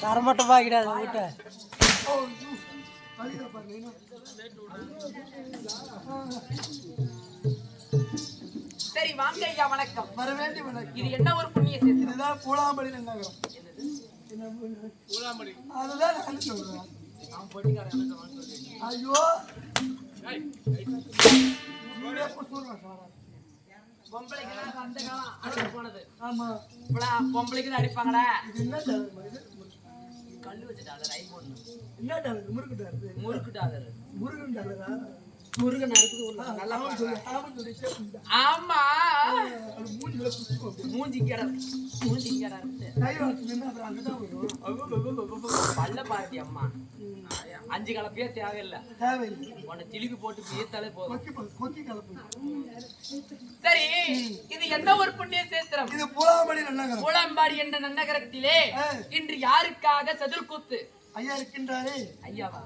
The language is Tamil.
தரமட்டமா கிடையாது வீட்ட. சரி வாங்க ஐயா, வணக்கம். வர வேண்டி வணக்கம். இது என்ன ஒரு புண்ணிய சேர்த்து? இதுதான் பூலாம்படி நகரம். அதுதான் நான் சொல்றேன். ஐயோ பொம்பளைக்கு அந்த காலம் அடிச்சு போனது. ஆமா பொம்பளைக்கு தான் அடிப்பாங்கடா. என்ன கல்லு வச்சுட்டாங்க என்ன முருகுட்டாரு முறுக்குட்டாரு முருகன் டாலரா முருகன் அறுக்குது நல்லா ஆமா மூஞ்சிக்கடை பல்ல பாட்டி அம்மா 5 கலப்பையே தேவையில்லை உன்னை திருப்பி போட்டு பேத்தாலே போதும். சரி இது எந்த ஒரு புண்ணிய சேத்திரம்? இது பூலாம்பாடி என்ற நன்னகரத்திலே இன்று யாருக்காக சதுர்கூத்து? ஐயா இருக்கின்றாரே. ஐயாவா?